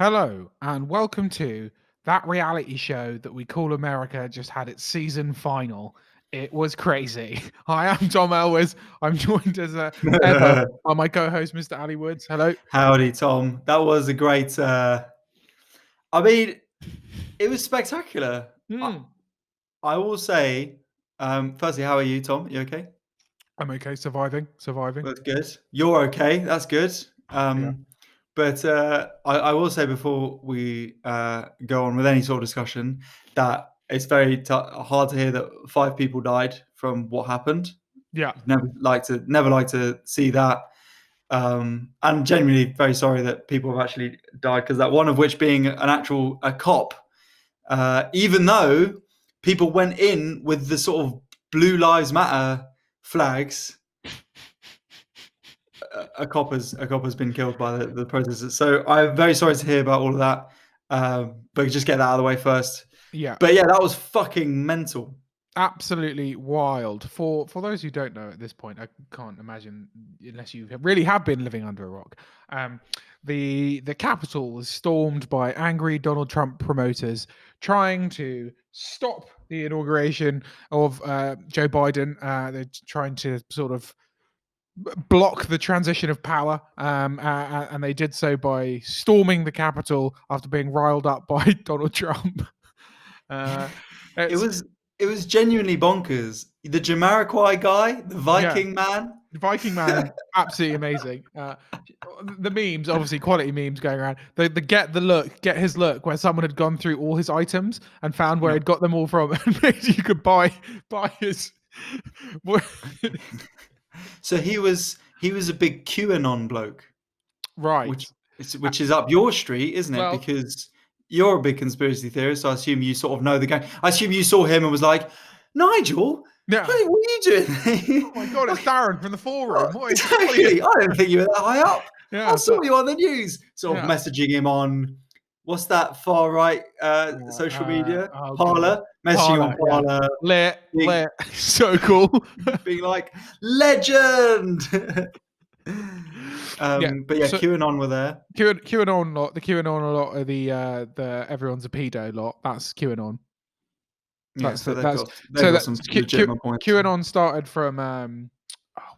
Hello, and welcome to that reality show that we call America just had its season final. It was crazy. Hi, I'm Tom Elwes. I'm joined as ever by my co-host, Mr. Ali Woods. Hello. Howdy, Tom. That was a great. I mean, it was spectacular. I, Hmm. I will say, firstly, how are you, Tom? You okay? I'm okay, surviving. That's good. You're okay. That's good. Yeah. But I will say before we go on with any sort of discussion that it's very hard to hear that 5 people died from what happened. Yeah. Never like to see that. And genuinely very sorry that people have actually died, because that one of which being a cop, even though people went in with the sort of Blue Lives Matter flags, a cop has been killed by the protesters. So I'm very sorry to hear about all of that. But just get that out of the way first. Yeah. But yeah, that was fucking mental. Absolutely wild. For those who don't know at this point, I can't imagine unless you really have been living under a rock. Um, the Capitol was stormed by angry Donald Trump promoters trying to stop the inauguration of Joe Biden. They're trying to sort of block the transition of power, and they did so by storming the Capitol after being riled up by Donald Trump. Uh, It it's was it was genuinely bonkers. The Jamiroquai guy, the Yeah. Viking man. The Viking Man, absolutely amazing. The memes, obviously quality memes going around. The get his look, where someone had gone through all his items and found where Yeah. he'd got them all from, and made you could buy his. So he was a big QAnon bloke, Right. which is up your street, isn't it? Well, Because you're a big conspiracy theorist, so I assume you sort of know the gang. I assume you saw him and was like, Nigel, yeah. what are you Oh doing? my god, it's Darren from the forum. What are you? Exactly. I don't think you were that high up. I Yeah. saw you on the news, sort of Yeah. messaging him on what's that far right social media? Oh god. Parler, messaging him on Parla, yeah. Parler, being, Lit. So cool. being like, legend. Yeah. But yeah, So QAnon were there. QAnon lot, the QAnon lot are the everyone's a pedo lot. That's QAnon. Yeah, so they've That's got so that some legitimate points. QAnon started from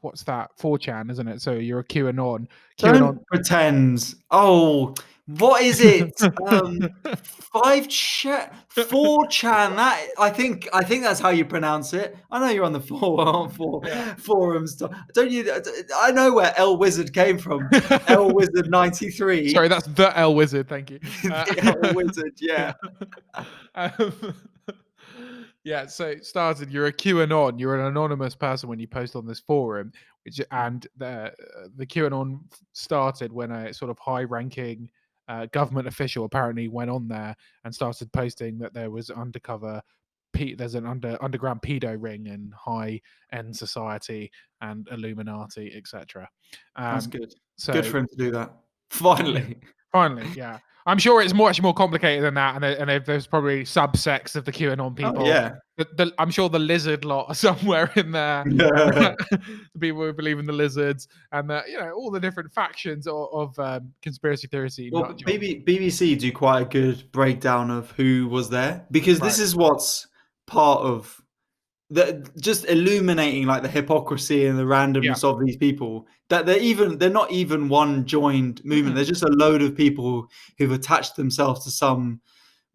what's that? 4chan, isn't it? So you're a QAnon. QAnon. Don't pretend. Oh, what is it? Four chan. That I think that's how you pronounce it. I know you're on the Yeah. forums. Don't you? I know where L Wizard came from. L Wizard 93. Sorry, that's the L Wizard. Thank you. The L Wizard. Yeah. Yeah. Um, yeah, so it started. You're a QAnon. You're an anonymous person when you post on this forum, and the QAnon started when a sort of high-ranking government official apparently went on there and started posting that there was there's an underground pedo ring in high-end society and Illuminati, etc. That's good. Good So for him to do that. yeah, Finally. finally, yeah. I'm sure it's much more complicated than that, and there's probably subsects of the QAnon Oh people. yeah. I'm sure the lizard lot are somewhere in there. The people who believe in the lizards, and all the different factions of conspiracy theory Well, nut jobs. BBC do quite a good breakdown of who was there, because Right. this is what's part of just illuminating like the hypocrisy and the Yeah. randomness of these people. That they're not even one joined movement. Mm. There's just a load of people who've attached themselves to some,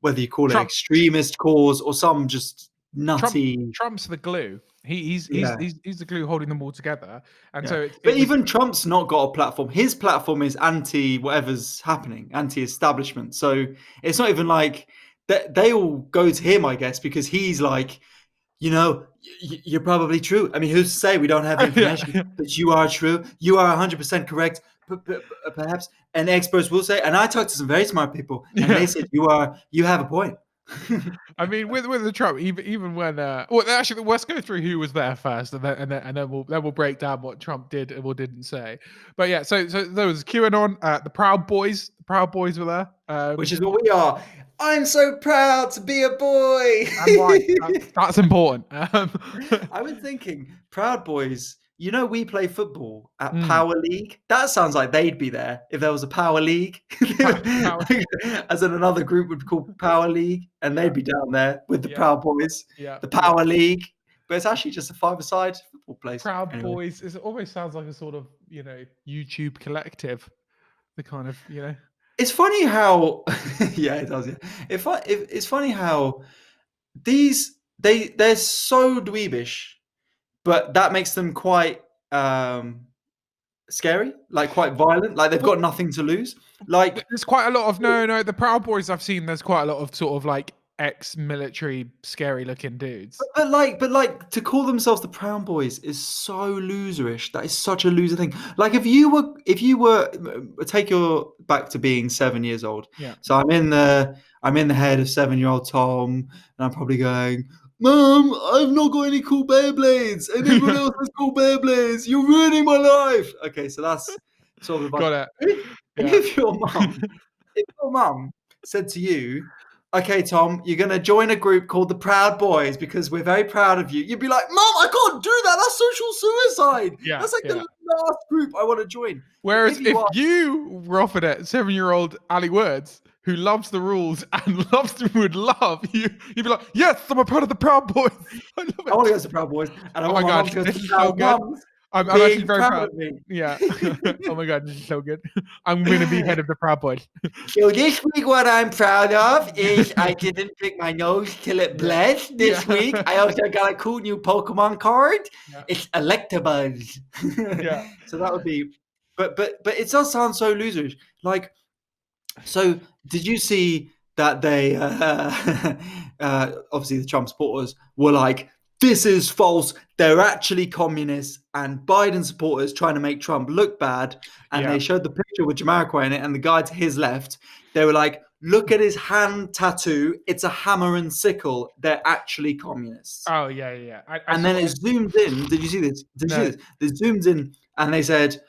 whether you call it Trump. extremist cause or some just Trump. nutty. Trump's the glue. Yeah. He's the glue holding them all together. And Yeah, so but it was even Trump's not got a platform. His platform is anti whatever's happening, anti-establishment. So it's not even like that. They all go to him, I guess, because he's like, you're probably true. I mean, who's to say we don't have the information yeah. that you are true? You are 100% correct, perhaps. And experts will say, and I talked to some very smart people, and they Yeah. said you have a point. I mean, with the Trump, even when well, actually, let's go through who was there first, and then we'll break down what Trump did or didn't say. But yeah, so there was QAnon, the Proud Boys. The Proud Boys were there, Which is what we are. I'm so proud to be a boy. and white. That's important. I was thinking, Proud Boys you know, we play football at Mm. Power League. That sounds like they'd be there if there was a Power League. Power. As in another group would be called Power League, and Yeah. they'd be down there with the Yeah. Proud Boys, Yeah. the Power League. But it's actually just a five-a-side football place. Proud Anyway. Boys. It almost sounds like a sort of, YouTube collective. The kind of, It's funny how, yeah, it does. Yeah, it's funny how they're so dweebish, but that makes them quite scary, like quite violent. Like they've got nothing to lose. Like There's quite a lot of the Proud Boys I've seen. There's quite a lot of sort of like ex-military, scary-looking dudes. But like to call themselves the Proud Boys is so loserish. That is such a loser thing. Like if you were take your back to being 7 years old. Yeah. So I'm in the head of 7-year-old Tom, and I'm probably going, Mum, I've not got any cool Beyblades, and everyone else has cool Beyblades. You're ruining my life. Okay, so that's sort of the vibe. Got it. Yeah. If your mum said to you, okay, Tom, you're going to join a group called the Proud Boys because we're very proud of you. You'd be like, Mum, I can't do that. That's social suicide. Yeah, That's like yeah. the last group I want to join. Whereas if you were offered it, 7-year-old Ali Words, who loves the rules and would love you'd be like, yes, I'm a part of the Proud Boys. I love it. I want to go to the Proud Boys, and I Oh want my my mum God, to go to this the is so Proud good. Mums. I'm actually being very proud. of me. Yeah. Oh my God, this is so good. I'm going to be head of the Proud Boys. So this week, what I'm proud of is I didn't pick my nose till it bled this Yeah. week. I also got a cool new Pokemon card. Yeah. It's Electabuzz. Yeah. So that would be, but it does sound so loserish. Like, so did you see that they obviously the Trump supporters were like, this is false. They're actually communists and Biden supporters trying to make Trump look bad. And Yeah. they showed the picture with Jamiroquai in it, and the guy to his left, they were like, look at his hand tattoo. It's a hammer and sickle. They're actually communists. Oh, yeah. And then it zoomed in. Did you see this? Did you No. see this? They zoomed in and they said,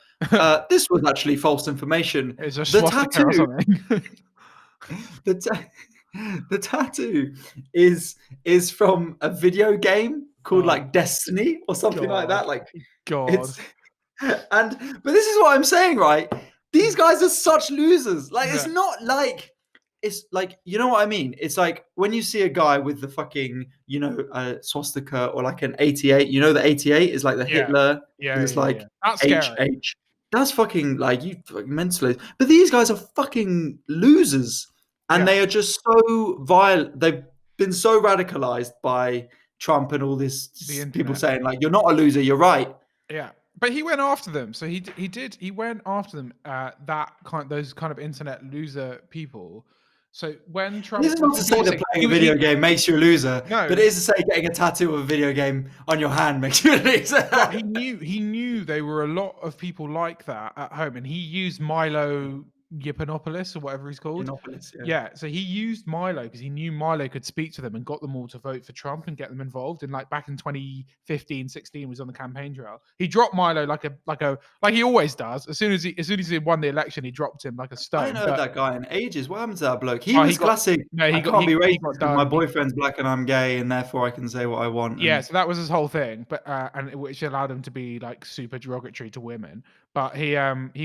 this was actually false information. It's a The swastika or tattoo, something. the tattoo is from a video game called like Destiny or something like that. Like God. it's but this is what I'm saying, right? These guys are such losers. Like it's Yeah. not like it's like, you know what I mean? It's like when you see a guy with the fucking, swastika or like an 88, the 88 is like the Yeah. Hitler. Yeah. It's like That's scary. HH. That's fucking like you fucking mentally. But these guys are fucking losers. And they are just so vile. They've been so radicalized by Trump and all this people saying like, you're not a loser, you're right. Yeah. But he went after them. So he went after them, those kind of internet loser people. So when Trump, This is not to say that playing a video game makes you a loser, but it is to say getting a tattoo of a video game on your hand makes you a loser. But he knew there were a lot of people like that at home, and he used Milo Yiannopoulos or whatever he's called. Yeah, so he used Milo because he knew Milo could speak to them and got them all to vote for Trump and get them involved. And like back in 2015, 16 was on the campaign trail. He dropped Milo like he always does. As soon as he won the election, he dropped him like a stone. I ain't heard that guy in ages. What happened to that bloke? He was classic. I can't be racist because my boyfriend's black and I'm gay, and therefore I can say what I want. Yeah, so that was his whole thing, but and which allowed him to be like super derogatory to women. But he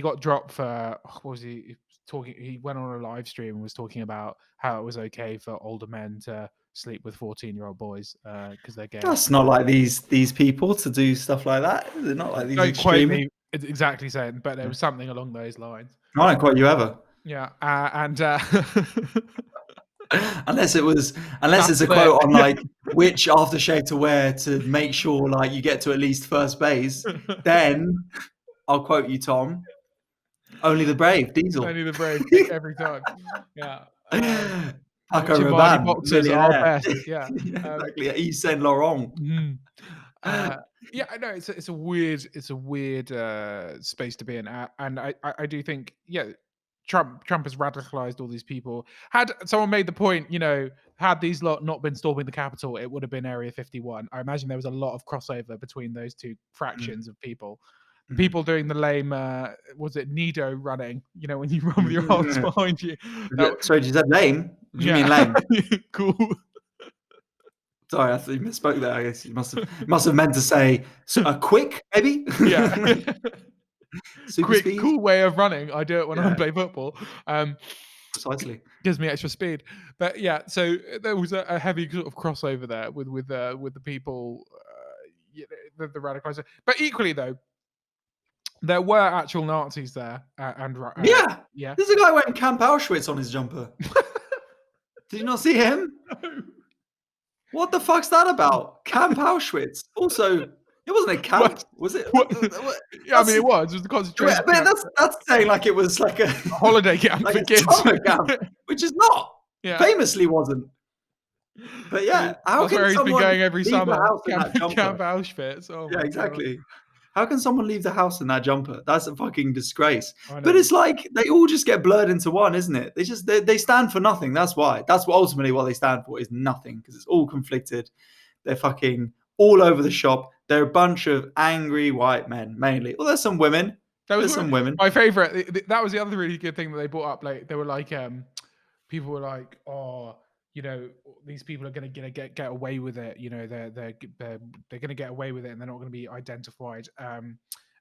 got dropped for what was he talking? He went on a live stream and was talking about how it was okay for older men to sleep with 14-year-old boys because they're gay. That's not like these people to do stuff like that. They're not like these Don't extreme. quote me exactly saying, but there was something along those lines. I don't quote you ever. Yeah, and unless it's a quote on like which aftershave to wear to make sure like you get to at least first base, then I'll quote you, Tom. Only the brave, Diesel. Only the brave every time. Yeah. Paco Rabanne, boxers are best. Yeah. Exactly. Yves Saint Laurent. Yeah, I know it's a weird space to be in, and I do think Trump has radicalized all these people. Had someone made the point, had these lot not been storming the Capitol, it would have been Area 51. I imagine there was a lot of crossover between those two fractions of people. People doing the lame, was it Nido running? When you run with your arms behind you. Sorry, did you say lame? What do you mean lame? Cool. Sorry, I thought you misspoke there. I guess you must have meant to say a quick, maybe. Yeah. Super Quick, speed. cool way of running. I do it when I Yeah, play football. precisely. Gives me extra speed. But yeah, so there was a heavy sort of crossover there with the people, the radicalized. But equally though, there were actual Nazis there, and Yeah, yeah. there's a guy wearing Camp Auschwitz on his jumper. Did you not see him? No. What the fuck's that about? Camp Auschwitz. Also, it wasn't a camp, What? was it? What? Yeah, I mean, That's, it was the concentration but camp, that's saying like it was like a a holiday camp like for a kids. summer camp, which is not. Yeah. Famously wasn't. But yeah, how that's can where he's been someone going every leave the summer. house in that jumper? Camp Auschwitz. Oh Yeah, my God. exactly. How can someone leave the house in that jumper? That's a fucking disgrace. I know. But it's like they all just get blurred into one, isn't it? They stand for nothing. That's why. That's what ultimately what they stand for is nothing, because it's all conflicted. They're fucking all over the shop. They're a bunch of angry white men, mainly. Well, there's some women. There's some women. My favorite. That was the other really good thing that they brought up. Like they were like, people were like, oh, you know, these people are going to get away with it. You know, they're going to get away with it, and they're not going to be identified.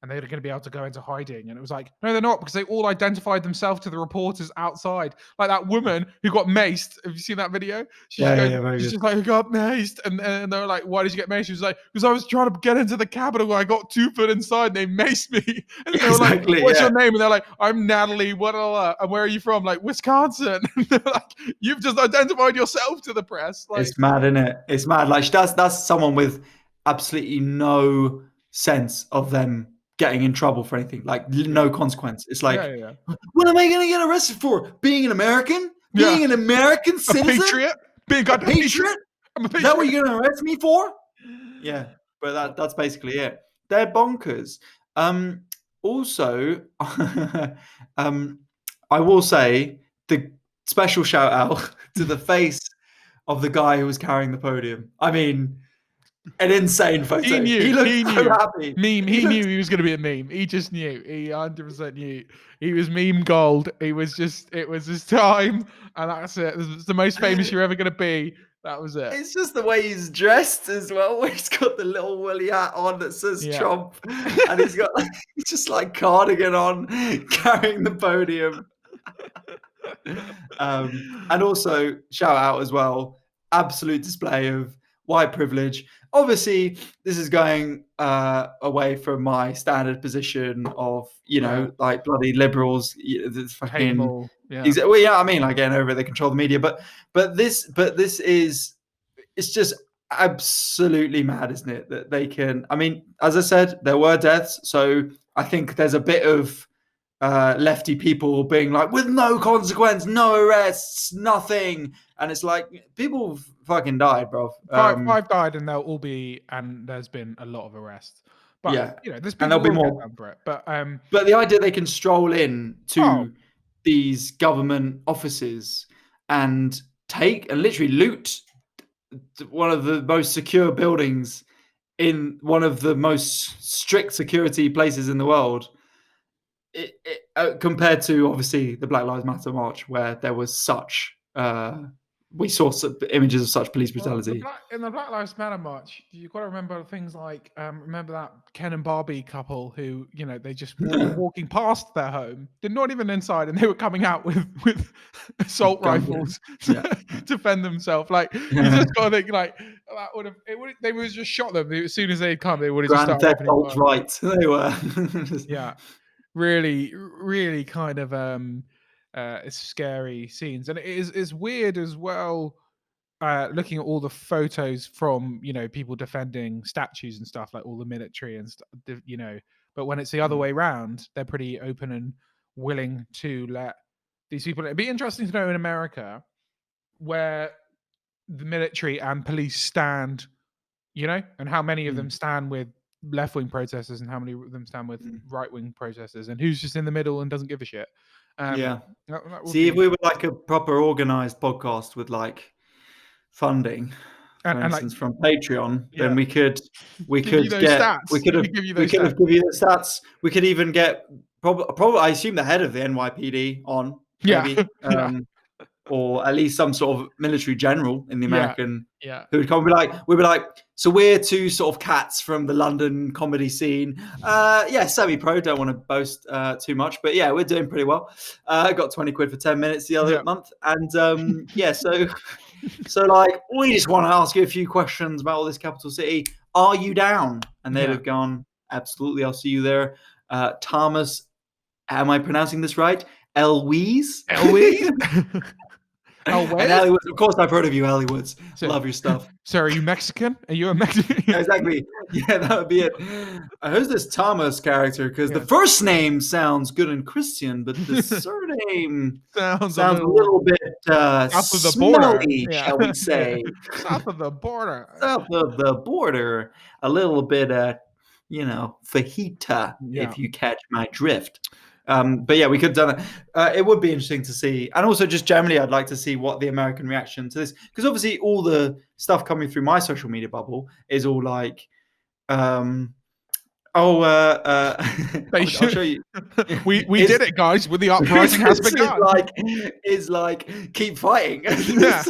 And they're going to be able to go into hiding. And it was like, no, they're not, because they all identified themselves to the reporters outside. Like that woman who got maced. Have you seen that video? She's just like, I got maced. And they were like, why did you get maced? She was like, because I was trying to get into the cabin and I got 2 foot inside and they maced me. And they were like, what's your name? And they're like, I'm Natalie. And where are you from? Like, Wisconsin. And they're like, you've just identified yourself to the press. Like, it's mad, isn't it? It's mad. Like that's someone with absolutely no sense of them getting in trouble for anything, like no consequence. It's like, what am I going to get arrested for? Being an American? Being an American citizen? A patriot? Being a patriot? I'm a patriot? Is that what you're going to arrest me for? Yeah, but that's basically it. They're bonkers. Also, I will say the special shout out to the face of the guy who was carrying the podium. I mean, an insane photo. He looked so happy. Meme. He knew he was going to be a meme. He just knew. He 100% knew. He was meme gold. It was his time, and that's it. It's the most famous you're ever going to be. That was it. It's just the way he's dressed as well, where he's got the little woolly hat on that says Trump, and he's got just like cardigan on, carrying the podium. And also shout out as well, absolute display of white privilege. Obviously, this is going away from my standard position of, you know, like bloody liberals. Fucking, well, yeah, I mean, like getting over it, they control the media. But this is, it's just absolutely mad, isn't it? That they can. I mean, as I said, there were deaths, so I think there's a bit of lefty people being like, with no consequence, no arrests, nothing. And it's like, people fucking died, bro. Five died, and there's been a lot of arrests. But yeah, you know, there's people and there'll be more for it. But the idea they can stroll in to these government offices and take and literally loot one of the most secure buildings in one of the most strict security places in the world. Compared to obviously the Black Lives Matter march, where there was such we saw some images of such police brutality. In the Black Lives Matter march, you've got to remember things like remember that Ken and Barbie couple who, you know, they just were walking past their home, they're not even inside, and they were coming out with assault rifles to defend themselves. Like, you just got to think like that they would have just shot them as soon as they'd come. They would have just started opening fire. Right, they were. Yeah. Really kind of scary scenes, and it's weird as well, looking at all the photos from, you know, people defending statues and stuff, like all the military and stuff, you know, but when it's the other way around, they're pretty open and willing to let these people. It'd be interesting to know in America where the military and police stand, you know, and how many of them stand with left-wing protesters and how many of them stand with right-wing protesters, and who's just in the middle and doesn't give a shit. That see, if we were like a proper organized podcast with like funding, for instance, from Patreon, then we could give you the stats. We could even get probably I assume the head of the NYPD on, maybe. or at least some sort of military general in the Yeah. American, Yeah. who would come and be like, we'd be like, so we're two sort of cats from the London comedy scene. Yeah, semi-pro. Don't want to boast too much, but yeah, we're doing pretty well. I got 20 quid for 10 minutes the other Yeah. month, and yeah, so like, we just want to ask you a few questions about all this capital city. Are you down? And they'd Yeah. have gone, absolutely, I'll see you there. Thomas, am I pronouncing this right? Elwes? Elwes? And Elwes? Ali Woods, of course, I've heard of you, Ali Woods. So, Love your stuff. so are you Mexican? Are you a Mexican? Yeah, exactly. Yeah, that would be it. Who's this Thomas character? Because the Yeah. first name sounds good and Christian, but the surname Sounds a sounds a little little bit south of the border. smelly, Yeah. shall we Yeah. say? South of the border. South of the border, a little bit, fajita, Yeah. if you catch my drift. But yeah, we could have done that. It would be interesting to see, and also just generally, I'd like to see what the American reaction to this, because obviously all the stuff coming through my social media bubble is all like, I'll show you. We did it, guys. With the uprising has begun. Is like keep fighting. Yeah.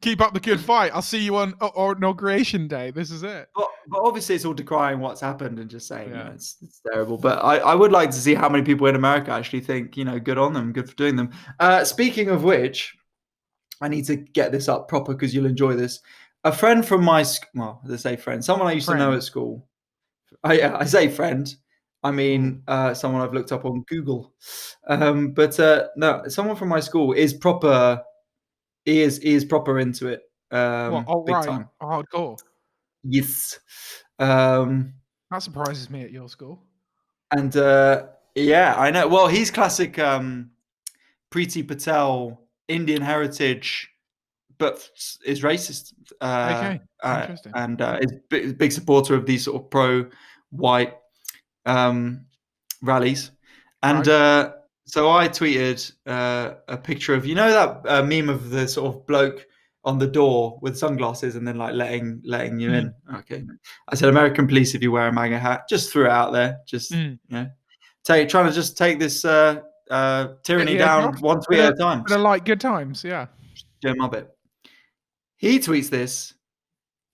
Keep up the good fight. I'll see you on inauguration day. This is it. But obviously, it's all decrying what's happened and just saying, Yeah. it's terrible. But I would like to see how many people in America actually think, good on them, good for doing them. Speaking of which, I need to get this up proper because you'll enjoy this. A friend from my let's say friend, someone I used to know at school. I say friend. I mean, someone I've looked up on Google. But no, someone from my school is proper. He is proper into it. Big time. Hardcore. Yes. That surprises me at your school. And yeah, I know. Well, he's classic Preeti Patel, Indian heritage, but is racist. Okay, interesting. And is big supporter of these sort of pro-white rallies. And Right. so I tweeted a picture of, that meme of the sort of bloke on the door with sunglasses and then like letting you in. Okay. I said, American police, if you wear a MAGA hat, just threw it out there. Just, trying to just take this tyranny down one tweet at a time. But I like good times, yeah. Jim Muppet. He tweets this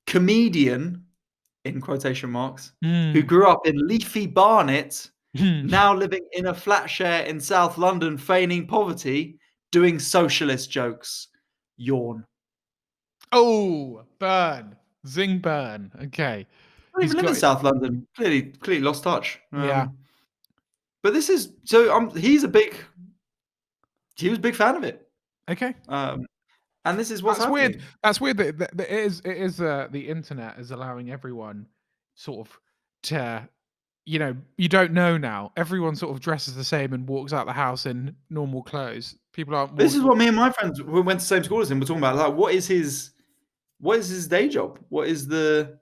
comedian, in quotation marks, who grew up in leafy Barnet, now living in a flat share in South London, feigning poverty, doing socialist jokes. Yawn. Oh, burn. Zing burn. Okay. Don't even live in South London. Clearly lost touch. Yeah. But this is so. He was a big fan of it. Okay. And this is what's happening. Weird. That's weird. That it is the internet is allowing everyone sort of to, you don't know now. Everyone sort of dresses the same and walks out the house in normal clothes. People aren't. This is what me and my friends who went to the same school as him were talking about. Like, what is his day job? What is the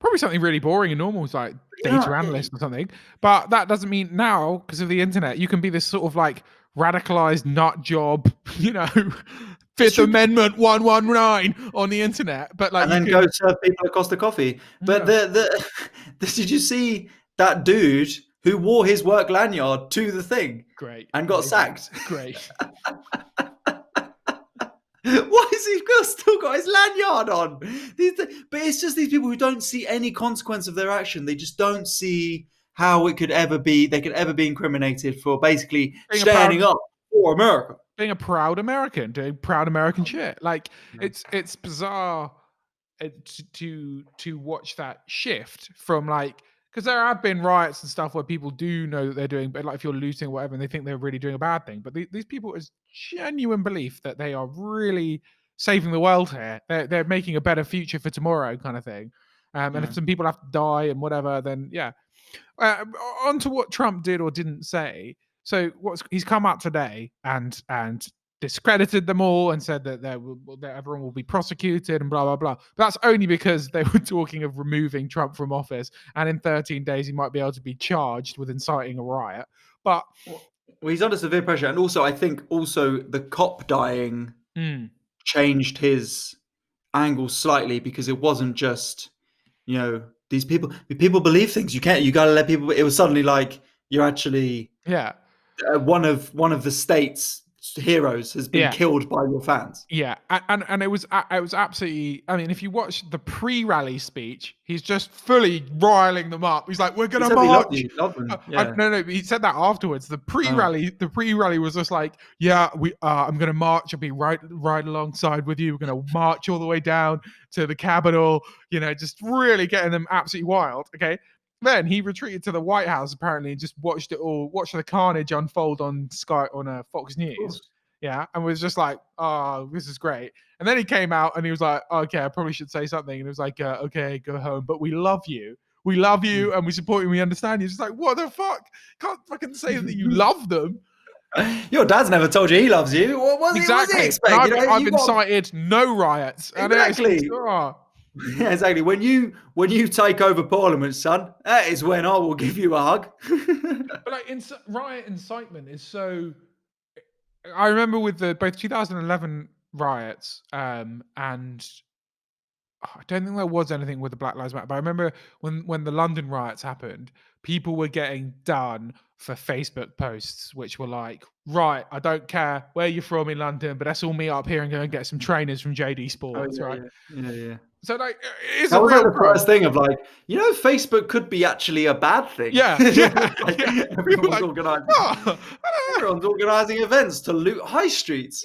probably something really boring and normal, like data analyst or something. But that doesn't mean now, because of the internet, you can be this sort of like radicalized nut job, Fifth Amendment 119 on the internet. But like, and then go serve people at Costa Coffee. But did you see that dude who wore his work lanyard to the thing? Great. And got sacked. Great. Why has he still got his lanyard on? But it's just these people who don't see any consequence of their action. They just don't see how they could ever be incriminated for basically standing up for America. Being a proud American, doing proud American shit. Like, it's bizarre to watch that shift from like, because there have been riots and stuff where people do know that they're doing, but like if you're looting or whatever, and they think they're really doing a bad thing. But these people is genuine belief that they are really saving the world here. They're making a better future for tomorrow, kind of thing. And if some people have to die and whatever, then yeah. On to what Trump did or didn't say. So he's come out today and discredited them all and said that everyone will be prosecuted and blah, blah, blah. But that's only because they were talking of removing Trump from office. And in 13 days, he might be able to be charged with inciting a riot. But well, he's under severe pressure. And also, I think the cop dying changed his angle slightly, because it wasn't just, these people believe things. You got to let people. It was suddenly like, you're actually one of the state's heroes has been killed by your fans. Yeah, and it was absolutely. I mean, if you watch the pre-rally speech, he's just fully riling them up. He's like, "We're gonna march." Loved them. Yeah. No, he said that afterwards. The pre-rally was just like, "Yeah, I'm gonna march. I'll be right alongside with you. We're gonna march all the way down to the Capitol." Just really getting them absolutely wild. Okay. Then he retreated to the White House apparently and just watched the carnage unfold on Fox News. Yeah, and was just like, "Oh, this is great." And then he came out and he was like, "Okay, I probably should say something." And it was like, "Okay, go home, but we love you. We love you, and we support you. And we understand you." It's just like, what the fuck? Can't fucking say that you love them. Your dad's never told you he loves you. What does he expect? I've incited no riots. Exactly. Yeah, exactly. When you take over Parliament, son, that is when I will give you a hug. But like, riot incitement is so. I remember with both 2011 riots, and I don't think there was anything with the Black Lives Matter. But I remember when the London riots happened, people were getting done for Facebook posts, which were like, "Right, I don't care where you're from in London, but let's all meet up here and go and get some trainers from JD Sports," right? Yeah. So like, it's that a was real like the first thing of like, Facebook could be actually a bad thing. Yeah. Everyone's organising events to loot high streets.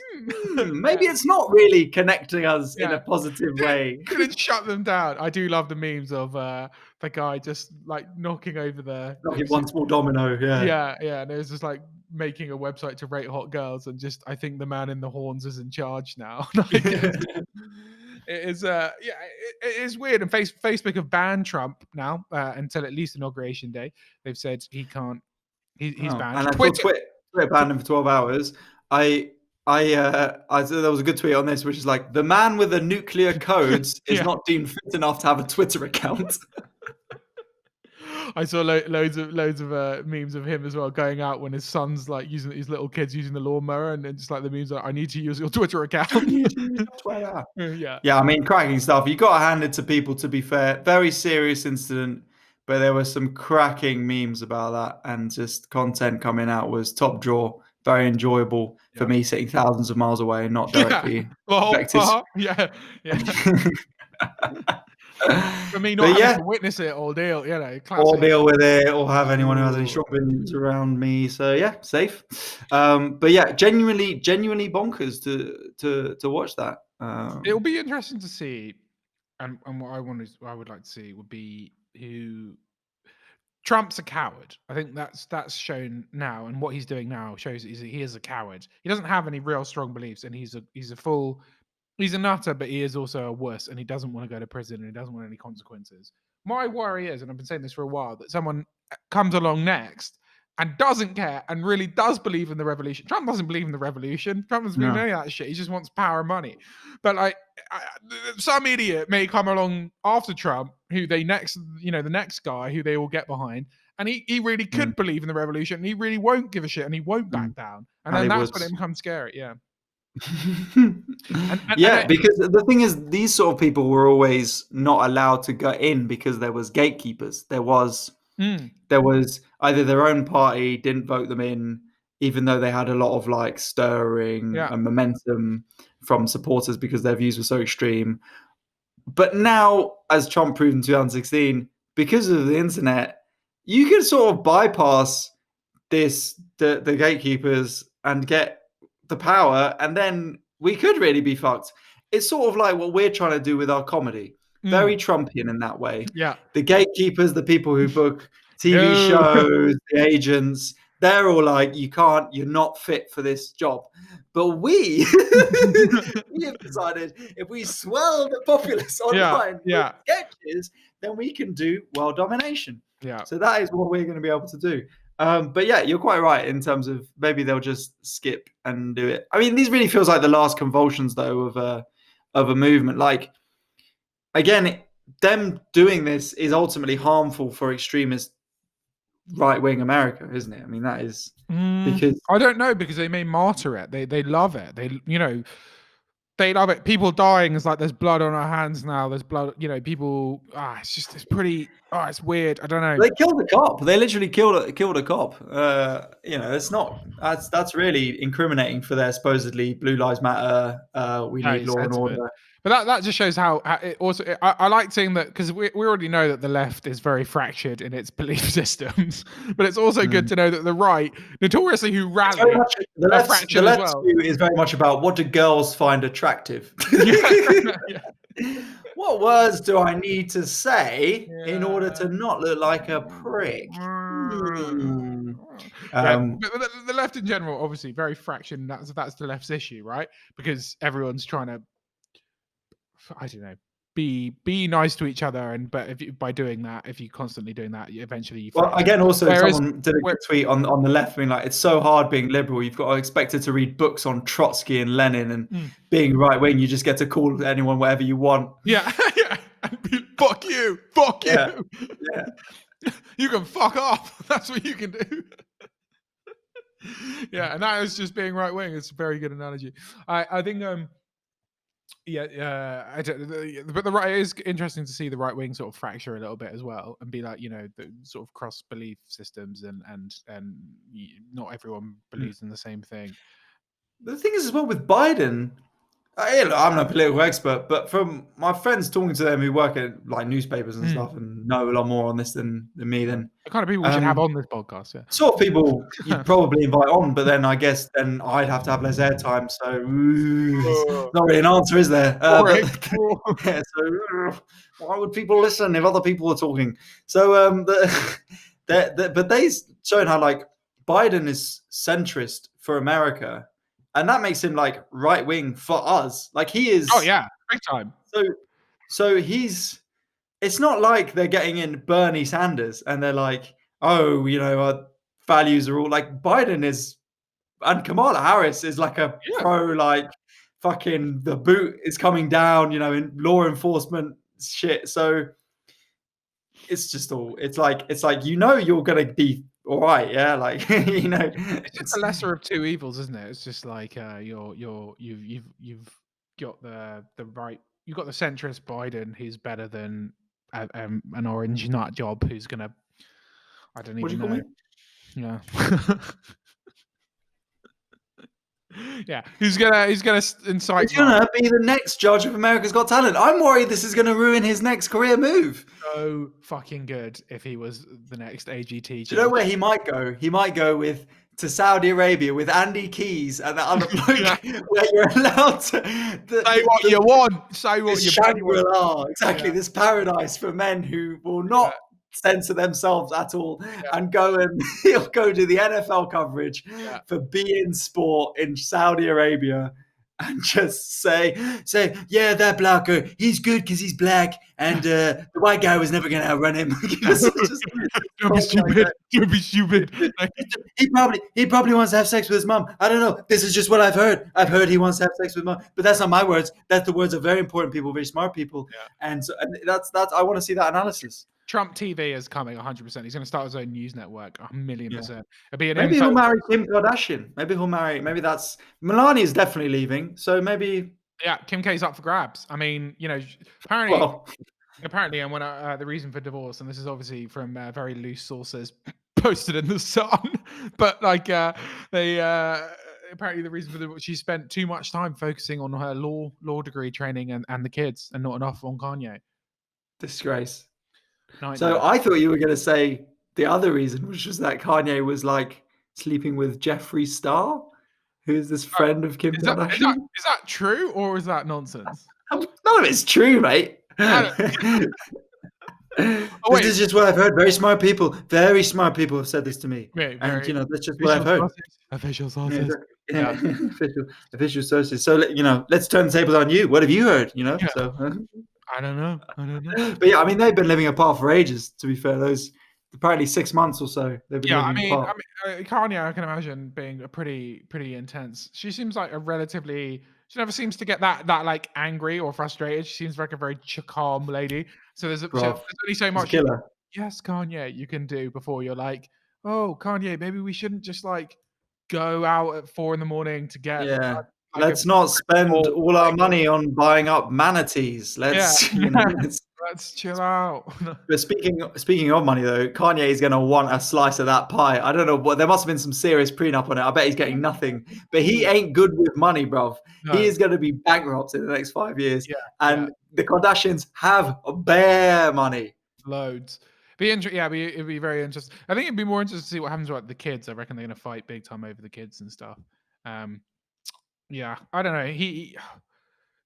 Maybe it's not really connecting us in a positive way. Couldn't shut them down. I do love the memes of the guy just like knocking over one small domino. Yeah. And it was just like making a website to rate hot girls, and just I think the man in the horns is in charge now. It is it is weird. And Facebook have banned Trump now until at least Inauguration Day. They've said he can't. He's banned. And I thought Twitter banned him for 12 hours. I there was a good tweet on this, which is like, the man with the nuclear codes is not deemed fit enough to have a Twitter account. I saw loads of memes of him as well, going out when his son's like using his little kids using the lawnmower, and then just like the memes like, "I need to use your Twitter account." Yeah, I mean, cracking stuff. You got to hand it to people, to be fair. Very serious incident, but there were some cracking memes about that, and just content coming out was top draw. Very enjoyable for me, sitting thousands of miles away and not directly affected. For me, not having to witness it, ordeal, classic. Or deal with it, or have anyone who has any strong opinions around me. So yeah, safe. But yeah, genuinely bonkers to watch that. It'll be interesting to see, and what I would like to see would be who. Trump's a coward. I think that's shown now, and what he's doing now shows that he is a coward. He doesn't have any real strong beliefs, and he's a nutter, but he is also a wuss, and he doesn't want to go to prison, and he doesn't want any consequences. My worry is, and I've been saying this for a while, that someone comes along next and doesn't care and really does believe in the revolution. Trump doesn't believe in the revolution. Trump doesn't believe in any of that shit. He just wants power and money. But like, some idiot may come along after Trump, who the next guy who they all get behind, and he really could believe in the revolution, and he really won't give a shit, and he won't back down. And then that's when it becomes scary. Yeah. Because the thing is, these sort of people were always not allowed to go in because there was gatekeepers. There was either their own party didn't vote them in, even though they had a lot of like stirring and momentum from supporters because their views were so extreme. But now, as Trump proved in 2016, because of the internet, you can sort of bypass the gatekeepers and get the power, and then we could really be fucked. It's sort of like what we're trying to do with our comedy. Very Trumpian in that way. Yeah. The gatekeepers, the people who book TV shows, the agents, they're all like, you're not fit for this job. But we have decided if we swell the populace online with sketches, then we can do world domination. Yeah. So that is what we're going to be able to do. But yeah, you're quite right in terms of maybe they'll just skip and do it. I mean, these really feels like the last convulsions though of a movement. Like, again, them doing this is ultimately harmful for extremist right-wing America, isn't it? I mean, that is because I don't know, because they may martyr it. They love it. They love it. People dying is like there's blood on our hands now. There's blood, people. It's pretty. It's weird. I don't know. They killed a cop. They literally killed a cop. It's not. That's really incriminating for their supposedly Blue Lives Matter. We need law and Sentiment. order. But that just shows how it also. I like seeing that because we already know that the left is very fractured in its belief systems, but it's also good to know that the right, notoriously who rally, the are left's fractured as well. view is very much about what do girls find attractive. Yeah. What words do I need to say in order to not look like a prick? But the left in general, obviously, very fractured. That's the left's issue, right? Because everyone's trying to, I don't know, be nice to each other, but by doing that, if you're constantly doing that, eventually you. Well, again, also someone did a good tweet on the left, being like, "It's so hard being liberal. You've got to expect to read books on Trotsky and Lenin, and being right wing, you just get to call anyone whatever you want." Yeah, yeah. Fuck you, Yeah. You can fuck off. That's what you can do. Yeah, and that is just being right wing. It's a very good analogy. I think but the right, it is interesting to see the right wing sort of fracture a little bit as well, and be like, the sort of cross belief systems, and not everyone believes in the same thing. The thing is, as well, with Biden, I'm not a political expert, but from my friends talking to them who work at like newspapers and stuff and know a lot more on this than me, then the kind of people we should have on this podcast. Yeah, sort of people you'd probably invite on, but then I guess then I'd have to have less airtime, so it's not really an answer, is there? So why would people listen if other people are talking? So but they've shown how like Biden is centrist for America, and that makes him like right wing for us. Like he is. Oh yeah, big time. So he's. It's not like they're getting in Bernie Sanders and they're like, oh, our values are all like Biden is, and Kamala Harris is like a pro, like fucking the boot is coming down, in law enforcement shit. So it's just all. It's like you're gonna be all right, yeah. Like it's just the lesser of two evils, isn't it? It's just like you've got the right, you've got the centrist Biden who's better than an orange nut job who's gonna, I don't even know. Yeah. Yeah, who's gonna incite? He's gonna be the next judge of America's Got Talent. I'm worried this is gonna ruin his next career move. So fucking good if he was the next AGT. Do you know where he might go? He might go to Saudi Arabia with Andy Keys and that other bloke where you're allowed to say what you want. Say what you want. Exactly, this paradise for men who will not censor themselves at all and he'll go to the NFL coverage for beIN Sport in Saudi Arabia and just say, yeah, that blocker, he's good because he's black, and the white guy was never going to outrun him. Don't be stupid. Don't be stupid. He probably wants to have sex with his mom. I don't know. This is just what I've heard. I've heard he wants to have sex with mom, but that's not my words. That's the words of very important people, very smart people, and that's. I want to see that analysis. Trump TV is coming 100%. He's going to start his own news network 1,000,000%. Maybe he'll marry Kim Kardashian. Maybe that's Melania's definitely leaving. So maybe Kim K's up for grabs. I mean, apparently, and when the reason for divorce, and this is obviously from very loose sources posted in the Sun, but like they apparently the reason for divorce, she spent too much time focusing on her law degree training and the kids, and not enough on Kanye. Disgrace. So I thought you were going to say the other reason, which was that Kanye was like sleeping with Jeffree Star, who's this friend of Kim Kardashian. Is that true or is that nonsense? None of it's true, mate. This is just what I've heard. Very smart people have said this to me. And that's just what I've heard. Official sources. Official sources. So let's turn the tables on you. What have you heard? So. I don't know. But yeah, I mean, they've been living apart for ages, to be fair. Those apparently 6 months or so they've been living apart. Kanye, I can imagine being a pretty intense. She seems like she never seems to get that like angry or frustrated. She seems like a very calm lady. So there's only so much yes, Kanye, you can do before you're like, oh, Kanye, maybe we shouldn't just like go out at 4 a.m. to get let's not spend Oh, all our money on buying up manatees. yeah. Let's, Let's chill out. But speaking of money though, Kanye is going to want a slice of that pie. I don't know, but there must have been some serious prenup on it. I bet he's getting nothing. But he ain't good with money, bruv. He No. is going to be bankrupt in the next 5 years. Yeah. And the Kardashians have bare money. Loads. It'd be very interesting. I think it'd be more interesting to see what happens with the kids. I reckon they're going to fight big time over the kids and stuff. Yeah, I don't know.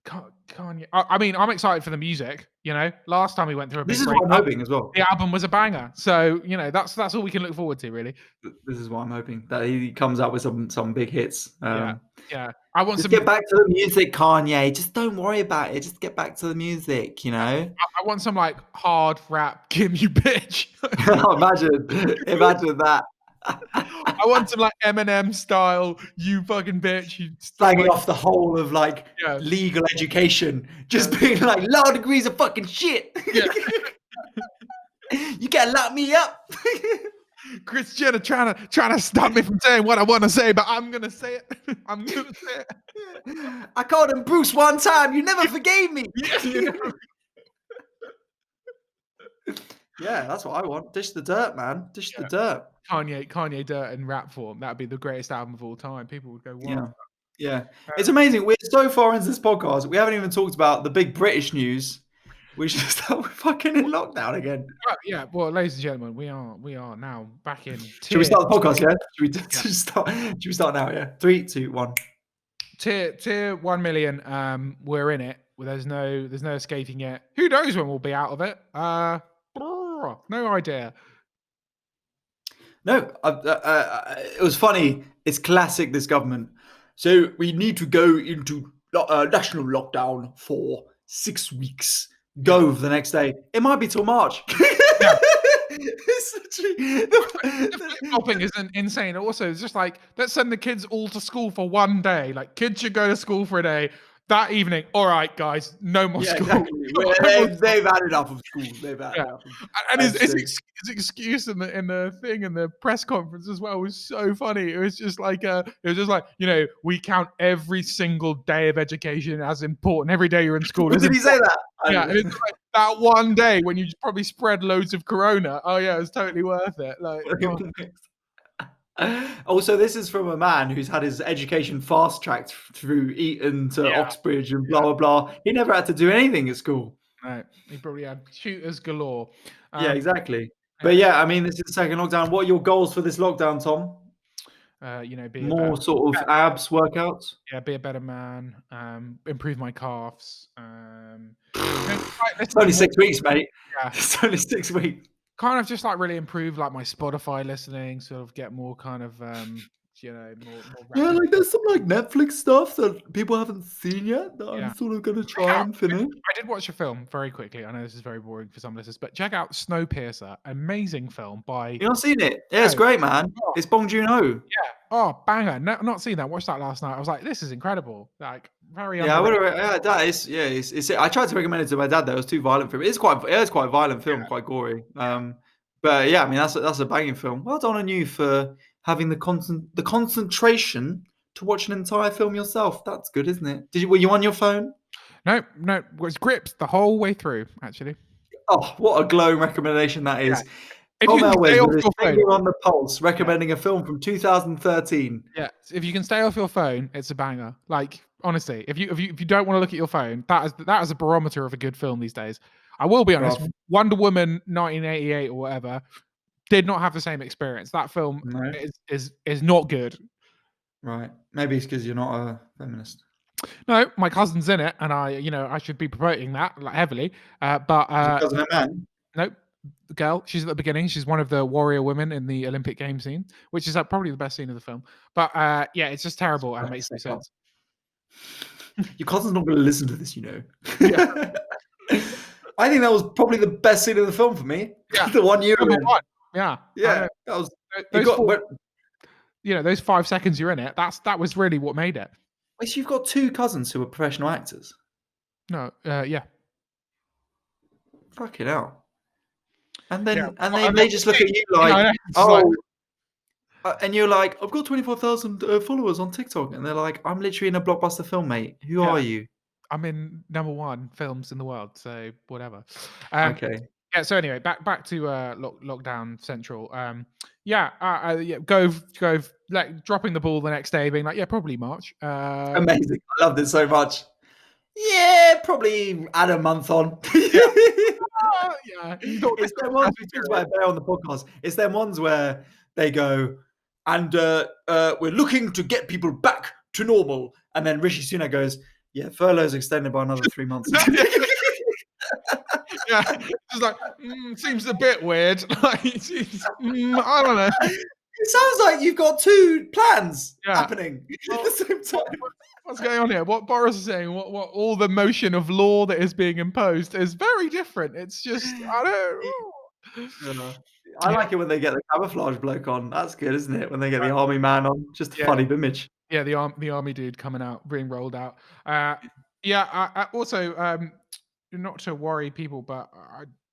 Kanye. I mean, I'm excited for the music. You know, last time we went through a big This is what I'm breakup, hoping as well. the album was a banger. So you know, that's all we can look forward to, really. This is what I'm hoping, that he comes up with some big hits. Yeah. I want Just some. get back to the music, Kanye. Just don't worry about it. Just get back to the music, you know? I want some like hard rap, Kim, you bitch. Imagine that. I want some like Eminem style, you fucking bitch. You Slagging off the whole of like legal education, just being like law degrees are fucking shit. Yeah. You can't lock me up. Chris Jenner trying to stop me from saying what I want to say, but I'm gonna say it. I'm gonna say it. I called him Bruce one time. You never forgave me. Yeah, that's what I want. Dish the dirt, man. Dish the dirt. Kanye dirt in rap form. That'd be the greatest album of all time. People would go, wow. Yeah. It's amazing. We're so far into this podcast. We haven't even talked about the big British news. We should start fucking in lockdown again. Yeah. Well, ladies and gentlemen, we are now back in. Should we start the podcast? Yeah. Should we start now? Yeah. 3, 2, 1. Tier 1 million. We're in it. There's no escaping it. Who knows when we'll be out of it? No idea. No, it was funny. It's classic, this government. So we need to go into national lockdown for 6 weeks. Go the next day. It might be till March. Yeah. The flip-flopping is insane. Also, it's just like, let's send the kids all to school for one day. Like, kids should go to school for a day. That evening, all right, guys, no more school. Exactly. They've had enough of school. They've had enough. And his excuse in the press conference as well was so funny. It was just like, you know, we count every single day of education as important. Every day you're in school. Did he say that? Yeah, it's like that one day when you probably spread loads of corona. Oh yeah, it's totally worth it. Like. Also, this is from a man who's had his education fast-tracked through Eton to Oxbridge and blah, blah, blah. He never had to do anything at school. Right. He probably had shooters galore. Yeah, exactly. But yeah, I mean, this is the second lockdown. What are your goals for this lockdown, Tom? You know, be more sort of abs workouts. Yeah, be a better man. Improve my calves. It's only 6 weeks, mate. Yeah. It's only 6 weeks. Kind of just like really improve like my Spotify listening, sort of get more kind of you know, more like there's some like Netflix stuff that people haven't seen yet that I'm sort of gonna try and finish. I did watch a film very quickly. I know this is very boring for some listeners, but check out Snowpiercer, amazing film by. You not seen it? Yeah, it's great, man. It's Bong Joon-ho. Yeah. Oh, banger! No, not seen that. Watched that last night. I was like, this is incredible. Like very. Yeah, that is. Yeah, it's. I tried to recommend it to my dad. That it was too violent for him. It's quite a violent film, quite gory. But yeah, I mean that's a banging film. Well done on you for having the concentration to watch an entire film yourself. That's good, isn't it? Were you on your phone? No, it was gripped the whole way through. Actually. Oh, what a glowing recommendation that is! Yeah. If you can stay off your phone, on the pulse, recommending a film from 2013. Yeah, if you can stay off your phone, it's a banger. Like honestly, if you don't want to look at your phone, that is a barometer of a good film these days. I will be honest. Wonder Woman 1988 or whatever did not have the same experience. That film is not good. Right. Maybe it's because you're not a feminist. No, my cousin's in it, and I should be promoting that like heavily. But cousin a man? Nope. The girl, she's at the beginning. She's one of the warrior women in the Olympic Games scene, which is probably the best scene of the film. But yeah, it's just terrible and makes no sense. Your cousin's not going to listen to this, you know. Yeah. I think that was probably the best scene of the film for me. Yeah. The one you were in. Yeah. Yeah. That was. Those 5 seconds you're in it. That was really what made it. Wait, so you've got 2 cousins who are professional actors? No. Yeah. Fucking hell. And then they just look at you like, And you're like, I've got 24,000 followers on TikTok, and they're like, I'm literally in a blockbuster film, mate. Who Yeah, are you? I'm in #1 films in the world, so whatever. Um, Okay, yeah. So anyway, back to lockdown central. Yeah, yeah. Go like dropping the ball the next day, being like, yeah, probably March. amazing. I loved it so much. Yeah, probably add a month on. Yeah, yeah. You thought this It's was them a ones testing we talked period. about there on the podcast. It's them ones where they go, and we're looking to get people back to normal. And then Rishi Sunak goes, yeah, furlough's extended by another 3 months. Yeah, just like seems a bit weird. Like, I don't know. It sounds like you've got two plans Yeah. happening at Well, the same time. what's going on here? What Boris is saying, what all the motion of law that is being imposed is very different. It's just I don't. Yeah. I Yeah, like it when they get the camouflage bloke on. That's good, isn't it? When they get the army man on, just a yeah, funny image. yeah. The army dude coming out, being rolled out. Yeah. I also not to worry people, but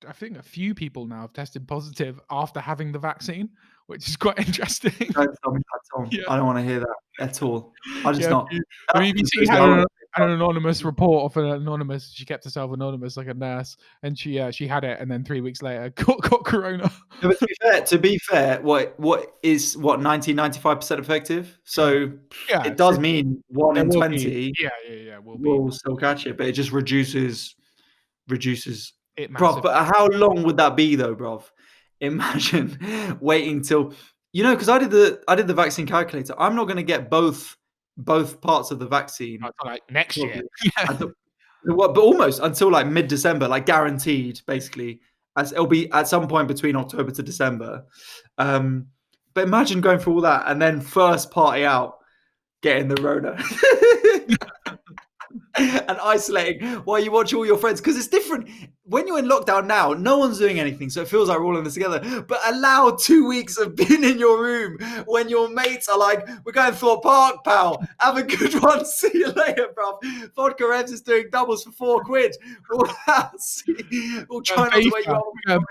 I think a few people now have tested positive after having the vaccine, which is quite interesting. Don't tell me that, Tom. Yeah. I don't want to hear that at all. I just Yeah, not. the That's BBC conspiracy had I won't an anonymous report of an anonymous. She kept herself anonymous, like a nurse, and she had it, and then 3 weeks later got corona. No, but to be fair, what 95% effective? So Yeah, it does mean one there in will be. 20 Yeah, will be will still catch it, but it just reduces. it Bruv, massive. but how long would that be though, bruv? Imagine waiting till because I did the vaccine calculator. I'm not gonna get both parts of the vaccine Like next year. probably at the but almost until like mid-December, like guaranteed, basically. As it'll be at some point between October to December. But imagine going through all that and then first party out, getting the Rona. And isolating while you watch all your friends, because it's different when you're in lockdown now. No one's doing anything, so it feels like we're all in this together. But allow 2 weeks of being in your room when your mates are like, "We're going to Thorpe Park, pal. Have a good one. See you later, bro." Vodka Revs is doing doubles for £4. We'll try not to wake you up.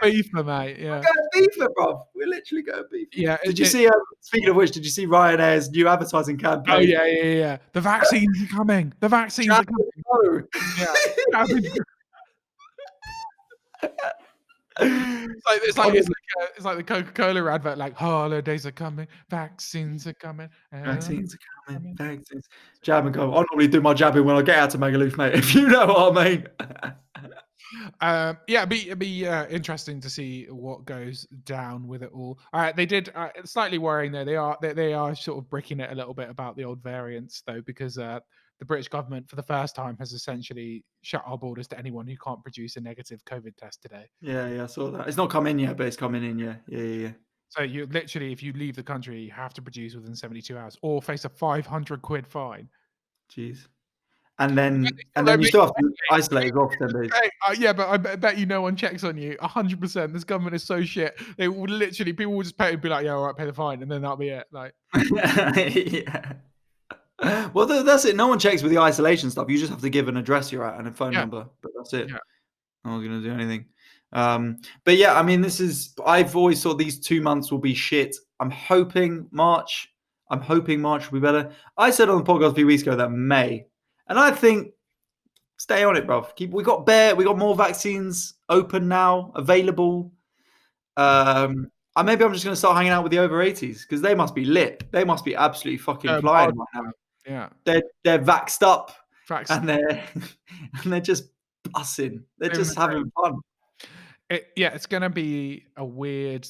FIFA, mate. We're Yeah, going beefer, bro. We're literally going beefer. yeah. Did you see? Speaking of which, did you see Ryanair's new advertising Oh campaign? yeah. The vaccines are coming. The vaccines are Jab coming. and go. Yeah. Honestly, It's like the Coca-Cola advert, like holidays are coming, vaccines are coming, vaccines are coming. coming. Vaccines. Jab and go. I normally do my jabbing when I get out to Magaluf, mate. If you know what I mean. Yeah, it'd be interesting to see what goes down with it all. They did it's slightly worrying though. They are sort of bricking it a little bit about the old variants though, because the British government for the first time has essentially shut our borders to anyone who can't produce a negative COVID test today. Yeah, I saw that. It's not come in yet, but it's coming in. Yeah. So you literally, if you leave the country, you have to produce within 72 hours or face a 500 quid fine. Jeez. And But then they and don't then you make still you have to isolate as well for 10 days. Hey, yeah, but I bet you no one checks on you. 100%. This government is so shit. They would literally, people will just pay and be like, yeah, all right, pay the fine, and then that'll be it. Like, Yeah. Well, that's it. No one checks with the isolation stuff. You just have to give an address you're at and a phone yeah, number, but that's it. yeah. I'm not going to do anything. But yeah, I mean, I've always thought these 2 months will be shit. I'm hoping March will be better. I said on the podcast a few weeks ago that May, and I think stay on it, bro. We got more vaccines open now, available. Maybe I'm just going to start hanging out with the over 80s because they must be lit. They must be absolutely fucking flying right now. Yeah. They're vaxxed up Facts. and they're just bussing. They're just having fun. It's going to be a weird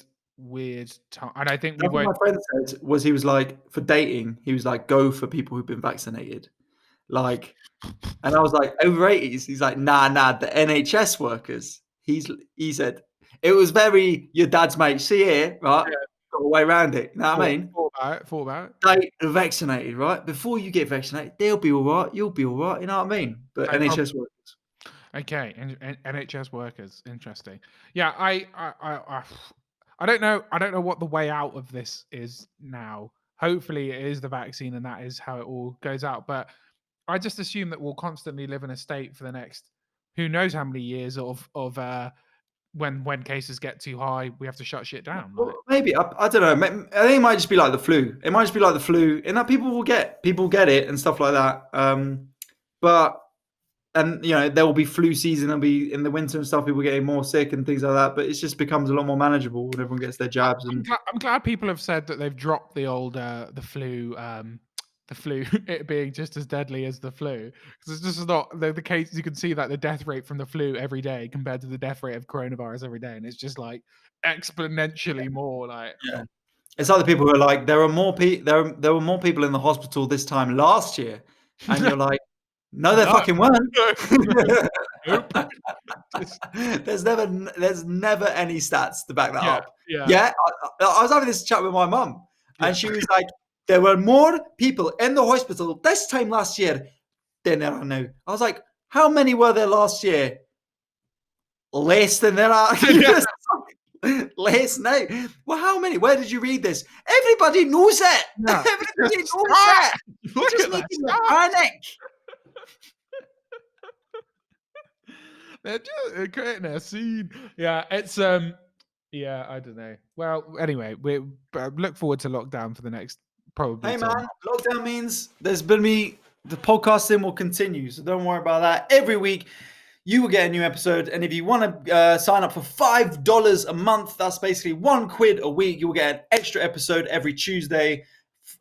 time. And I think we What won't. my friend said was he was like, for dating, he was like, go for people who've been vaccinated. Like, and I was like, over 80s? He's like, nah, the NHS workers. He said, it was very your dad's mate. See here, right? Yeah. Got a way around it. You know what I mean? Thought about it. They are vaccinated, right? Before you get vaccinated, they'll be all right. You'll be all right. You know what I mean? But NHS workers. Okay, and NHS workers, interesting. Yeah, I don't know. I don't know what the way out of this is now. Hopefully, it is the vaccine, and that is how it all goes out. But I just assume that we'll constantly live in a state for the next who knows how many years of when cases get too high, we have to shut shit down. Like, Well, maybe I don't know. I think it might just be like the flu. It might just be like the flu, in that people get it and stuff like that. But and there will be flu season. There'll be in the winter and stuff. People getting more sick and things like that. But it just becomes a lot more manageable when everyone gets their jabs. And I'm glad people have said that they've dropped the old the flu. The flu, it being just as deadly as the flu, because it's just not the case. You can see that the death rate from the flu every day compared to the death rate of coronavirus every day, and it's just like exponentially more. Like, yeah, it's like the people who are like, there were more people in the hospital this time last year, and you're like, no, there fucking weren't. Nope. There's never any stats to back that up. Yeah. I was having this chat with my mum, and she was like, there were more people in the hospital this time last year than there are now. I was like, how many were there last year? Less than there are. Less now. Well, how many? Where did you read this? Everybody knows it. Yeah. Everybody knows it. Look Just at making that. you panic. They're just creating a scene. Yeah, it's yeah, I don't know. Well, anyway, we look forward to lockdown for the next probably. Hey man, lockdown means there's been the podcasting will continue, so don't worry about that. Every week you will get a new episode, and if you want to sign up for $5 a month, that's basically £1 a week. You will get an extra episode every Tuesday.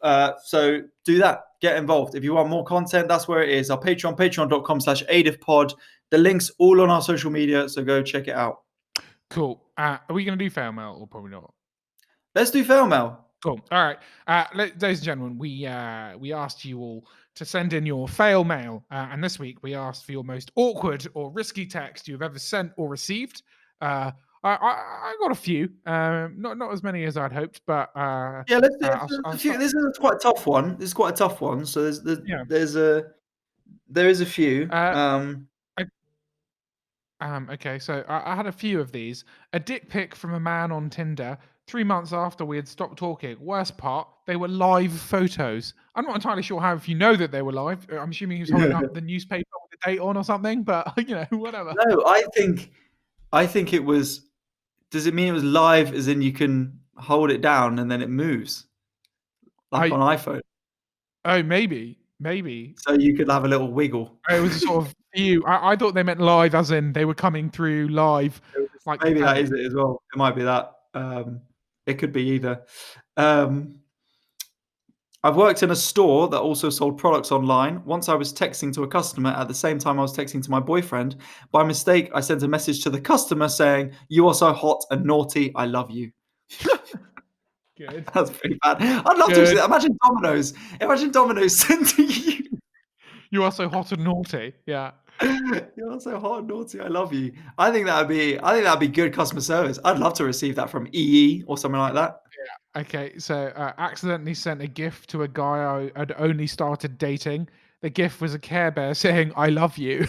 So do that. Get involved. If you want more content, that's where it is. Our Patreon, patreon.com/AIDIFpod. The link's all on our social media, so go check it out. Cool. Are we going to do fail mail or probably not? Let's do fail mail. Cool. All right. Ladies and gentlemen, we asked you all to send in your fail mail. And this week we asked for your most awkward or risky text you've ever sent or received. I got a few. Not as many as I'd hoped, but yeah, let's do a few. This is quite a tough one. This is quite a tough one. So there is a few. Okay, so I had a few of these. A dick pic from a man on Tinder 3 months after we had stopped talking. Worst part, they were live photos. I'm not entirely sure how, if you know that they were live. I'm assuming he was holding up the newspaper with the date on or something, but whatever. No, I think it was. Does it mean it was live as in you can hold it down and then it moves? Like on iPhone? Oh, maybe. So you could have a little wiggle. It was a sort of view. I thought they meant live as in they were coming through live. Like, maybe that is it as well. It might be that. It could be either. I've worked in a store that also sold products online. Once I was texting to a customer at the same time I was texting to my boyfriend. By mistake, I sent a message to the customer saying, "You are so hot and naughty. I love you." Good. That's pretty bad. I'd love to see that. Imagine Domino's sending you. You are so hot and naughty. Yeah. You're so hot and naughty. I love you. I think that'd be good customer service. I'd love to receive that from EE or something like that. Yeah. Okay. So accidentally sent a gift to a guy I had only started dating. The gift was a Care Bear saying "I love you."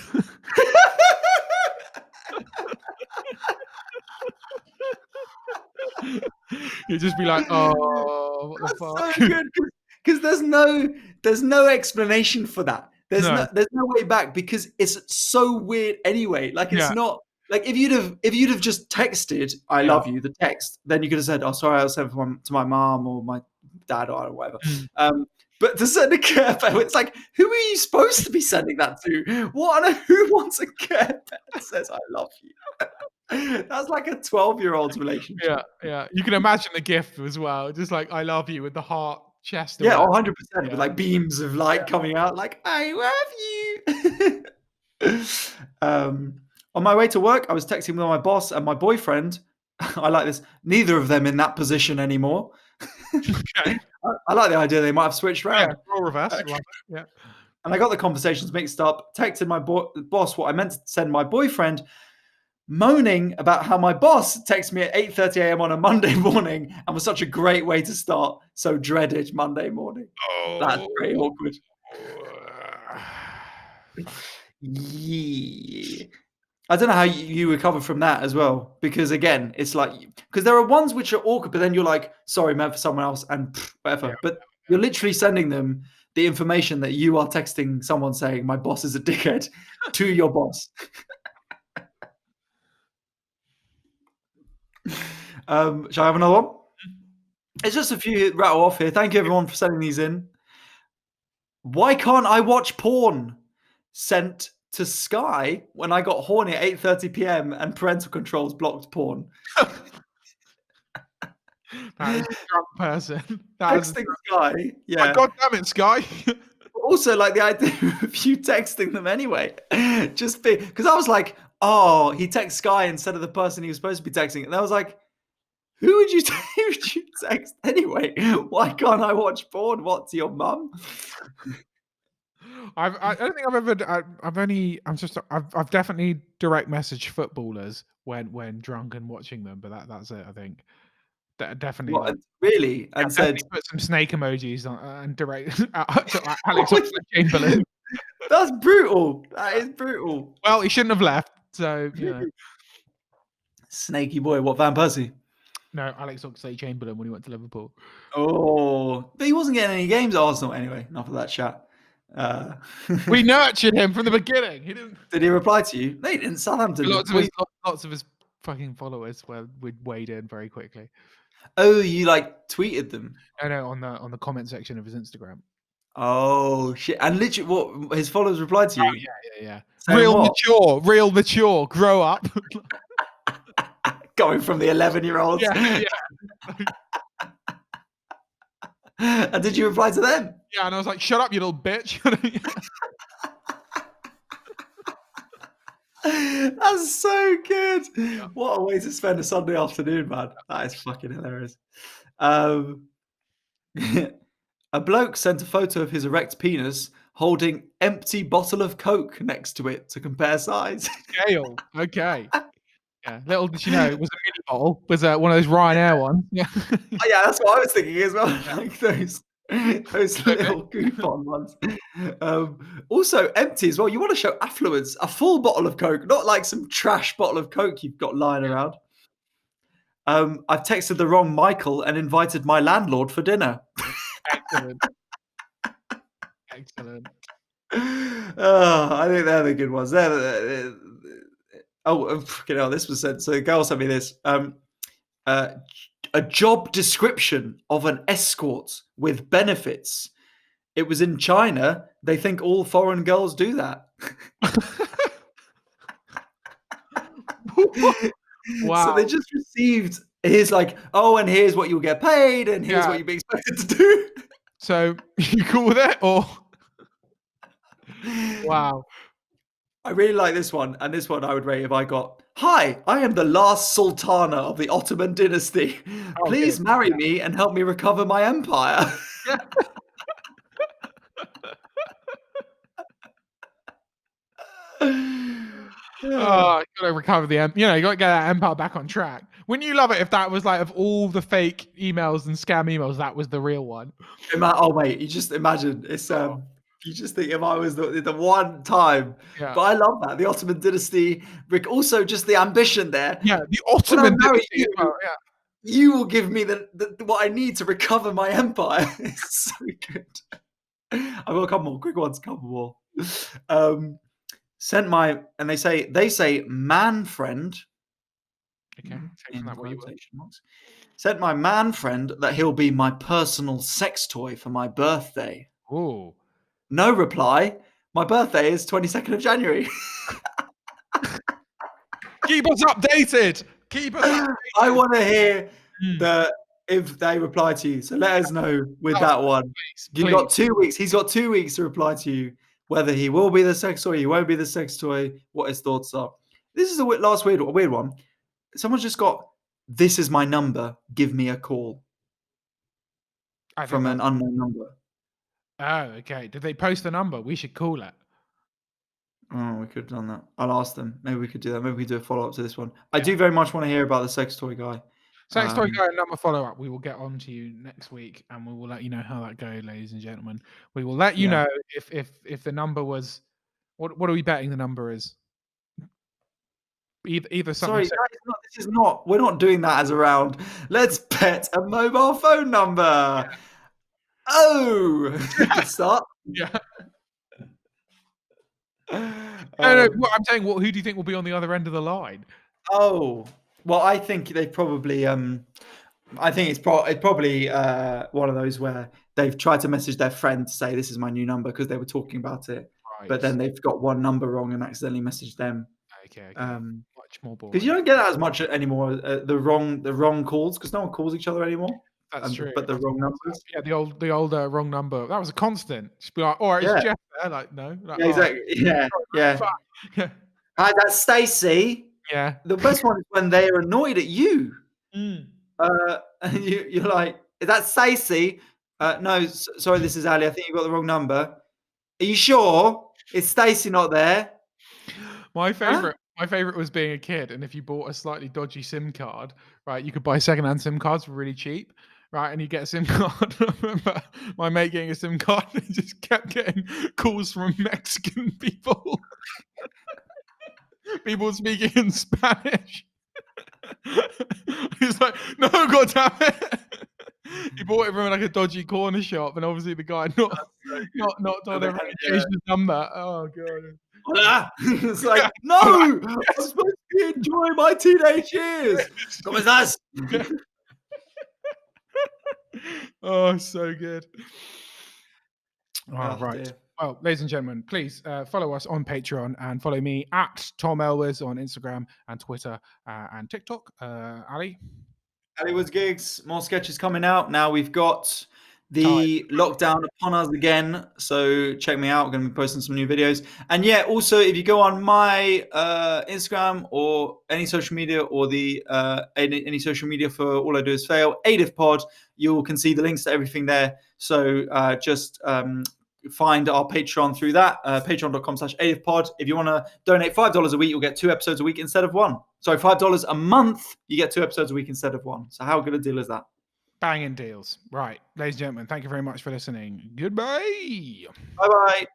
You'd just be like, "Oh, what the fuck?" So good, because there's no explanation for that. There's no way back, because it's so weird anyway. Like, it's not like if you'd have just texted "I love you," the text, then you could have said, "Oh, sorry, I sent to my mom or my dad or whatever." But to send a Care Bear, it's like, who are you supposed to be sending that to? Who wants a Care Bear that says "I love you"? That's like a 12-year-old's relationship. Yeah. You can imagine the gift as well, just like "I love you" with the heart chest. Yeah, 100%. With like beams of light coming out, like "I love you." On my way to work, I was texting with my boss and my boyfriend. I like this. Neither of them in that position anymore. Okay. I like the idea they might have switched around. Yeah, role reverse. Yeah. And I got the conversations mixed up. Texted my boss what I meant to send my boyfriend, moaning about how my boss texted me at 8:30 a.m. on a Monday morning and was such a great way to start so dreaded Monday morning. Oh. That's pretty awkward. Yeah. I don't know how you recover from that as well, because again, it's like, because there are ones which are awkward, but then you're like, sorry, man, for someone else, and whatever. Yeah. But you're literally sending them the information that you are texting someone saying, "My boss is a dickhead," to your boss. Shall I have another one? It's just a few rattle off here. Thank you everyone for sending these in. Why can't I watch porn? Sent to Sky when I got horny at 8:30 p.m. and parental controls blocked porn. That is a drunk person. That is a Texting drunk. Sky, Oh, yeah. God damn it, Sky. Also, like the idea of you texting them anyway, just because I was like, oh, he texts Sky instead of the person he was supposed to be texting, and I was like, who would you text anyway? Why can't I watch porn? What's your mum? I don't think I've ever. I've definitely direct messaged footballers when drunk and watching them, but that's it. I think definitely What, like really? And said, definitely put some snake emojis on and direct to Alex Oxlade-Chamberlain. that's brutal. That is brutal. Well, he shouldn't have left. So Snaky boy. What, Van Persie? no, Alex Oxlade-Chamberlain when he went to Liverpool. Oh, but he wasn't getting any games at Arsenal anyway. Enough of that chat. We nurtured him from the beginning. He didn't. Did he reply to you? No, he didn't. Southampton. Lots of his fucking followers would wade in very quickly. Oh, you like tweeted them? I know on the comment section of his Instagram. Oh shit! And literally, what his followers replied to you? Oh, yeah. Saying what? Real mature. Grow up. Going from the 11-year-olds. Yeah. And did you reply to them? Yeah, and I was like, "Shut up, you little bitch." That's so good. Yeah. What a way to spend a Sunday afternoon, man. That is fucking hilarious. A bloke sent a photo of his erect penis holding empty bottle of Coke next to it to compare size. Scale. Okay. Yeah. Little did you know it was a mini bottle. Was one of those Ryanair ones. Yeah. Oh, yeah, that's what I was thinking as well. Like those little coupon ones. Also empty as well. You want to show affluence. A full bottle of Coke, not like some trash bottle of Coke you've got lying around. I've texted the wrong Michael and invited my landlord for dinner. Excellent. Excellent. I think they're the good ones. Fucking hell, this was sent. So the girl sent me this. A job description of an escort with benefits. It was in China. They think all foreign girls do that. Wow. So they just received, here's like, oh, and here's what you'll get paid, and here's what you'll be expected to do. So you cool with it, or? Wow. I really like this one, and this one I would rate if I got, hi, I am the last sultana of the Ottoman dynasty. Please marry me and help me recover my empire. You gotta recover the you gotta get that empire back on track. Wouldn't you love it if that was like, of all the fake emails and scam emails, that was the real one? Oh wait, you just imagine it's you just think if I was the one time. Yeah. But I love that, the Ottoman dynasty. Also, just the ambition there. Yeah, the Ottoman dynasty. You will give me the what I need to recover my empire. It's so good. I've got a couple more quick ones. Couple more. Sent my, and they say man friend. Okay. Sent my man friend that he'll be my personal sex toy for my birthday. Ooh. No reply. My birthday is 22nd of January. Keep us updated. I want to hear if they reply to you. So let us know with that one. You've got 2 weeks. He's got 2 weeks to reply to you whether he will be the sex toy, he won't be the sex toy, what his thoughts are. This is the last weird one. Someone's just got, this is my number, give me a call. From an unknown number. Oh, okay. Did they post the number? We should call it. Oh, we could have done that. I'll ask them. Maybe we could do that. Maybe we could do a follow-up to this one. Yeah. I do very much want to hear about the sex toy guy. Sex toy guy and number follow-up. We will get on to you next week, and we will let you know how that goes, ladies and gentlemen. We will let you know if the number was... What are we betting the number is? Either something... Sorry, this is not... We're not doing that as a round. Let's bet a mobile phone number. Yeah. Oh! Good start. Yeah. No, I'm saying, who do you think will be on the other end of the line? Oh, Well, I think they probably. I think it's probably one of those where they've tried to message their friend to say this is my new number because they were talking about it, but then Right. they've got one number wrong and accidentally messaged them. Okay. Much more Because you boring. don't get that as much anymore. The wrong calls because no one calls each other anymore. That's true. But the That's wrong WhatsApp. numbers. Yeah, the old wrong number. That was a constant. Just be like, "Oh, it's Yeah. Jeff there." Like, no. Like, Yeah. oh, Exactly. Yeah. sorry, Yeah. fuck. Yeah. Hi, that's Stacey. Yeah. The best one is when they are annoyed at you. Mm. And you're like, is that Stacey? No, sorry, this is Ali. I think you got the wrong number. Are you sure? Is Stacey not there? My Huh? favorite was being a kid, and if you bought a slightly dodgy SIM card, right, you could buy secondhand SIM cards for really cheap, right, and you get a SIM card. I remember my mate getting a SIM card and just kept getting calls from Mexican people, people speaking in Spanish. He's like, "No, God damn it!" He bought it from like a dodgy corner shop, and obviously the guy not So told they everyone had, to change his number. Oh god. hola. It's Yeah. like, no, I'm supposed to be enjoying my teenage years. ¿Cómo estás? Oh, so good. Oh, Oh right. dear. Well, ladies and gentlemen, please follow us on Patreon and follow me at Tom Elwes on Instagram and Twitter and TikTok. Ali, Hollywood's gigs, more sketches coming out. Now we've got time. the lockdown upon us again. So check me out. I'm going to be posting some new videos. And yeah, also if you go on my Instagram or any social media or the any social media for All I Do Is Fail, AIDIF Pod, you can see the links to everything there. So just find our Patreon through that, patreon.com/AIDIFpod. If you want to donate $5 a week, you'll get 2 episodes a week instead of 1. Sorry, $5 a month, you get 2 episodes a week instead of 1. So how good a deal is that? Banging deals. Right. Ladies and gentlemen, thank you very much for listening. Goodbye. Bye-bye.